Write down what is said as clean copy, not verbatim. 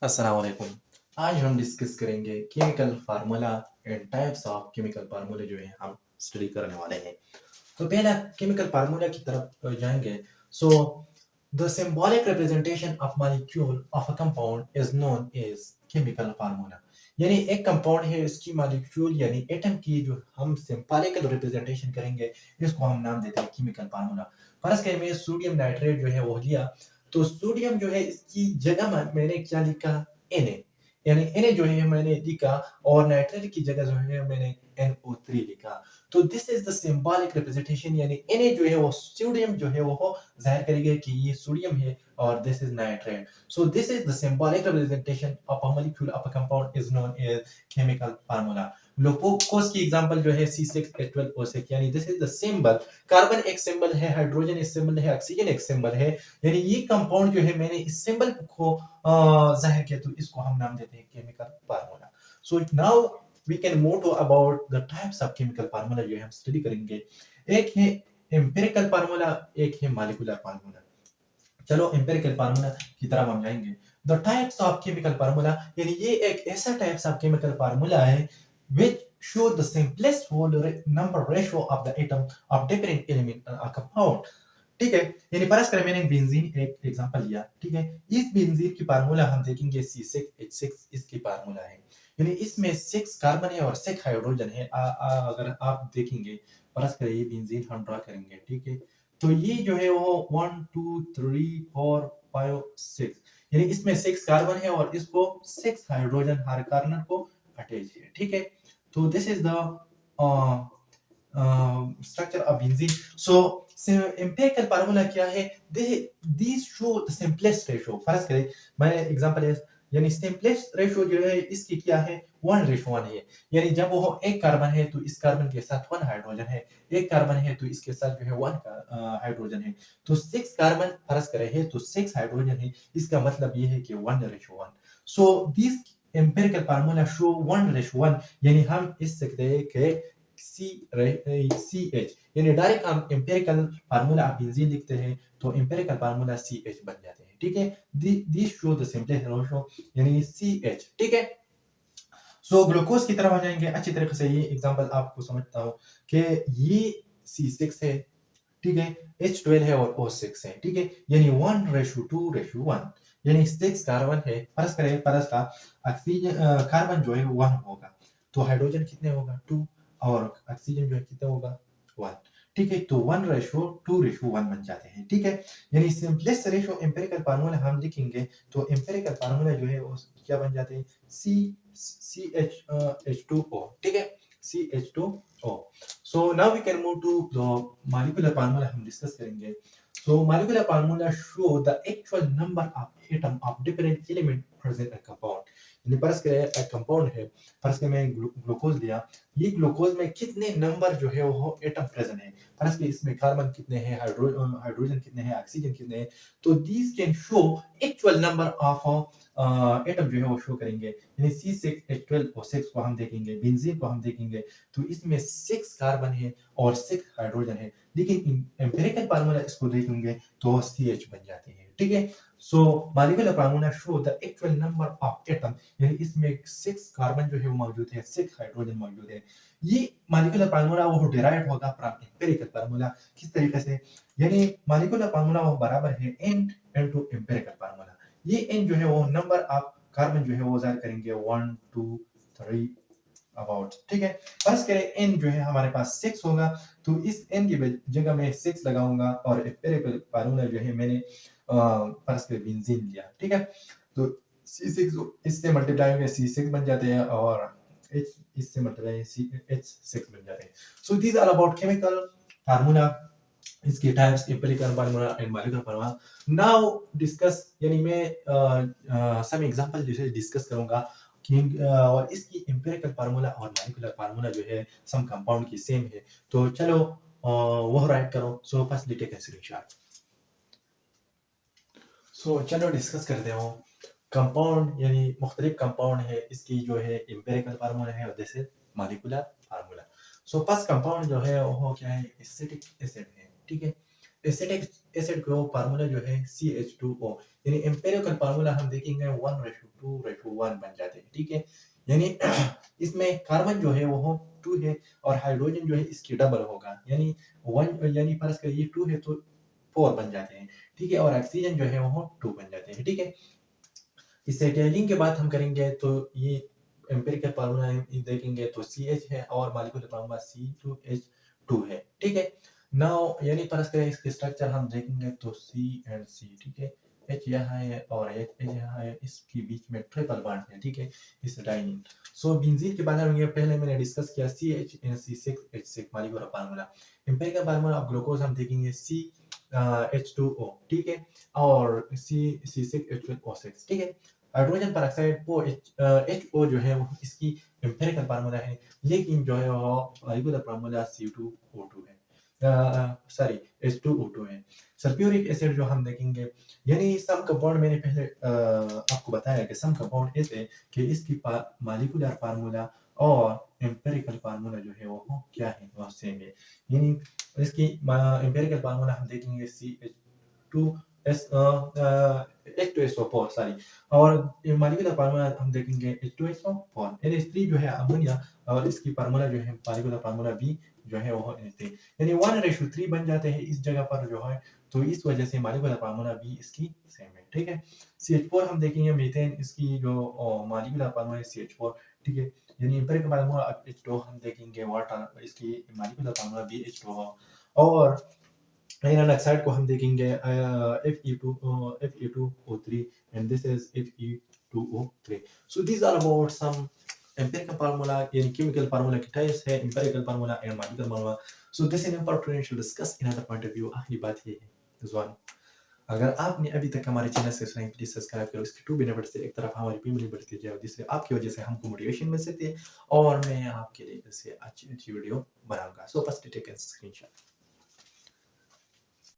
अस्सलाम वालेकुम। आज हम डिस्कस करेंगे chemical formula and types of chemical फार्मूले जो है हम स्टडी करने वाले हैं। तो पहला केमिकल फार्मूला की तरफ जाएंगे। So the symbolic representation of molecule of a compound is known as chemical formula. यानी एक कंपाउंड है, इसकी मॉलिक्यूल यानी एटम की जो हम सिंबॉलिकल रिप्रेजेंटेशन करेंगे, इसको हम नाम देते हैं केमिकल फार्मूला। फर्ज करें मैं सोडियम नाइट्रेट जो है वो लिया, तो सोडियम जो है इसकी जगह मैंने क्या लिखा, Na, यानी Na जो है मैंने लिखा, और नाइट्रेट की जगह जो है मैंने NO3 लिखा। तो this is the symbolic representation, यानी Na जो है वो सोडियम जो है वो जाहिर करेगा कि ये सोडियम है, और this is nitrate. So this is the symbolic representation of a molecule of a compound is known as chemical formula. Glucose की एग्जांपल जो है C6H12O6, यानी this is the symbol. Carbon एक सिंबल है, हाइड्रोजन एक symbol है, oxygen एक symbol है, यानी ये कंपाउंड जो है मैंने इस सिंबल को जाहिर किया, तो इसको हम नाम देते हैं chemical formula. So now we can move to about the types of chemical formula जो हम स्टडी करेंगे। एक है एम्पिरिकल फार्मूला, एक है मॉलिक्यूलर फार्मूला। चलो एम्पिरिकल फार्मूला की तरफ हम जाएंगे। The types of chemical formula, यानी ये एक ऐसा टाइप्स ऑफ केमिकल फार्मूला है which show the simplest whole number ratio of the atom of different element in a compound। ठीक है, यानी फर्ज करें मैंने बेंजीन एक एग्जांपल लिया, ठीक है। इस बेंजीन की फार्मूला हम देखेंगे C6H6 इसकी फार्मूला है, यानी इसमें 6 कार्बन है और 6 हाइड्रोजन है। अगर आप देखेंगे, फर्ज करें ये बेंजीन हम ड्रा करेंगे, ठीक है। तो ये जो है वो 1 2 3 4 5 6, यानी इसमें 6 कार्बन है और इसको 6 हाइड्रोजन हर कार्बन को अटैच है, ठीक है। तो this is the structure of benzene। So empirical formula क्या है? These show the simplest ratio। फर्ज करें मैं एग्जांपल है, यानी simplest ratio जो है इसकी क्या है, 1:1 है। यानी जब वो एक कार्बन है तो इस कार्बन के साथ 1 हाइड्रोजन है, एक कार्बन है तो इसके साथ जो है 1 हाइड्रोजन है। तो 6 कार्बन फर्ज करें है तो 6 हाइड्रोजन है, इसका मतलब ये है कि 1:1। So this empirical formula show 1:1, यानी हम इस सकते हैं कि CH, यानी डायरेक्ट हम एम्पिरिकल फार्मूला बेंजीन लिखते हैं तो एम्पिरिकल फार्मूला CH बन जाते हैं, ठीक है। This show the simplest ratio, यानी CH, ठीक है। सो ग्लूकोज की तरफ आ जाएंगे। अच्छी तरीके से ये एग्जांपल आपको समझता हूं कि ये C6 है, ठीक है, H12 है और O6 है, ठीक है, यानी 1:2:1, यानी 6 कार्बन है। फर्ज करें फर्ज का ऑक्सीजन कार्बन जो है 1 होगा, तो हाइड्रोजन कितने होगा 2, और ऑक्सीजन जो है कितना होगा 1, ठीक है। तो 1:2:1 बन जाते हैं, ठीक है। यानी सिंपलेस्ट रेशो एम्पिरिकल फार्मूला हम लिखेंगे तो एम्पिरिकल फार्मूला जो है वो क्या बन जाते हैं, H2O, ठीक है, CH2O। So now we can move to the molecular formula हम डिस्कस करेंगे। So molecular formula show the actual number of atom of different element present in compound। यानी फर्ज करें एक कंपाउंड है, फर्ज करें मैं ग्लूकोज लिया, ये ग्लूकोज में कितने नंबर जो है वो एटम प्रेजेंट है, फर्ज करें इसमें कार्बन कितने हैं, हाइड्रोजन कितने हैं, ऑक्सीजन कितने हैं, तो these can show actual number of atom जो है वो शो करेंगे। यानी C6H12O6 को हम देखेंगे, बेंजीन को हम देखेंगे, तो इसमें 6 कार्बन है और 6 हाइड्रोजन है, लेकिन एम्पिरिकल फार्मूला इसको देखेंगे तो CH बन जाते हैं, ठीक है। So molecular formula show the actual number of atom, यानी इसमें 6 कार्बन जो है वो मौजूद है, 6 हाइड्रोजन मौजूद है। ये मॉलिक्यूलर फार्मूला वो डिराइव्ड होगा फ्रॉम एम्पिरिकल फार्मूला। किस तरीके से, यानी मॉलिक्यूलर फार्मूला वो बराबर है n इनटू एम्पिरिकल फार्मूला। ये n जो है वो नंबर ऑफ कार्बन जो है वो जाहिर करेंगे 1 2 3 अबाउट, ठीक है। फर्ज करें n जो है हमारे पास 6 होगा, तो इस n की जगह में 6 लगाऊंगा, और एम्पिरिकल फार्मूला जो है मैंने फर्ज करें बेंजीन लिया, ठीक है। तो C6 इससे मल्टीप्लाई होकर C6 बन जाते हैं, और H इससे मल्टीप्लाई H6 बन जाते हैं। So these are about chemical formula, इसके types, empirical formula and molecular formula. Now discuss, यानी मैं सम एग्जांपल जैसे डिस्कस करूंगा कि और इसकी एम्पिरिकल फार्मूला और मॉलिक्यूलर फार्मूला जो है सम कंपाउंड की सेम है। तो चलो वो राइट करो। So first take a screenshot. So चलो डिस्कस करते हो। कंपाउंड यानी मुख्तलिफ कंपाउंड है, इसकी जो है एम्पिरिकल फार्मूला है और जैसे molecular formula. So first compound जो है वो क्या है, एसिटिक एसिड है, ठीक है। एसिटिक एसिड का फार्मूला जो है CH2O, यानी एम्पिरिकल फार्मूला हम देखेंगे 1:2:1 बन जाते हैं, ठीक है। यानी इसमें कार्बन जो है वो 2 है और हाइड्रोजन जो है इसकी डबल होगा, यानी 1, यानी फर्ज करिए ये 2 है तो 4 बन जाते हैं, ठीक है, और ऑक्सीजन जो है वो 2 बन जाते हैं, ठीक है। इससे टेलिंग की बात हम करेंगे तो ये एम्पिरिकल फार्मूला देखेंगे तो CH है और मॉलिक्यूलर फार्मूला C2H2 है, ठीक है। नाउ यानी फर्ज करें इसके स्ट्रक्चर हम देखेंगे तो C एंड C, ठीक है। H यहाँ है और H यहाँ है, इसके बीच में ट्रिपल बॉन्ड है, ठीक है, इस डाइनिन। सो बेंजीन के बारे में पहले मैंने डिस्कस किया CH6H6 molecular formula. Empirical formula of glucose हम देखेंगे H2O, ठीक है, और C6H12O6, ठीक है। हाइड्रोजन पर ऑक्साइड वो HO जो है वो इसकी एम्पिरिकल फार्मूला है, लेकिन जो है वो मॉलिक्यूलर फार्मूला C2O2 है, सॉरी H2O2 है। सल्फ्यूरिक एसिड जो हम देखेंगे, यानी सम कंपाउंड मैंने पहले आपको बताया कि सम कंपाउंड ऐसे कि इसकी मॉलिक्यूलर फार्मूला और एम्पिरिकल फार्मूला जो है वो क्या है, वो सेम है। यानी इसकी एम्पिरिकल फार्मूला हम देखेंगे H2SO4, सॉरी, और मॉलिक्यूलर फार्मूला हम देखेंगे H2SO4। NH3 जो है अमोनिया और इसकी फार्मूला जो है मॉलिक्यूलर फार्मूला भी जो है वो NH3, यानी 1:3 बन जाते हैं इस जगह पर जो है, तो इस वजह से मॉलिक्यूलर फार्मूला भी इसकी सेम है, ठीक है। CH4 हम देखेंगे मीथेन, इसकी जो मॉलिक्यूलर फार्मूला है CH4, ठीक है, यानी एम्पिरिकल फार्मूला H2 हम देखेंगे वाटर, इसकी मॉलिक्यूलर फार्मूला भी H2 और नाइट्रस ऑक्साइड को हम देखेंगे Fe2O3 and this is Fe2O3. So these are about some empirical formula, yani chemical formula के types है, empirical formula and mathematical formula. So this is important to discuss in another point of view. आखिरी बात ये है this one. अगर आपने अभी तक हमारे चैनल से सब्सक्राइब प्लीज सब्सक्राइब करो, इसके 2 बेनिफिट से एक तरफ हमारी फैमिली बढ़ती जाए, जिससे आपकी वजह से हमको मोटिवेशन मिल सकती है और मैं आपके लिए इससे अच्छी अच्छी वीडियो बनाऊंगा। So first take screenshot.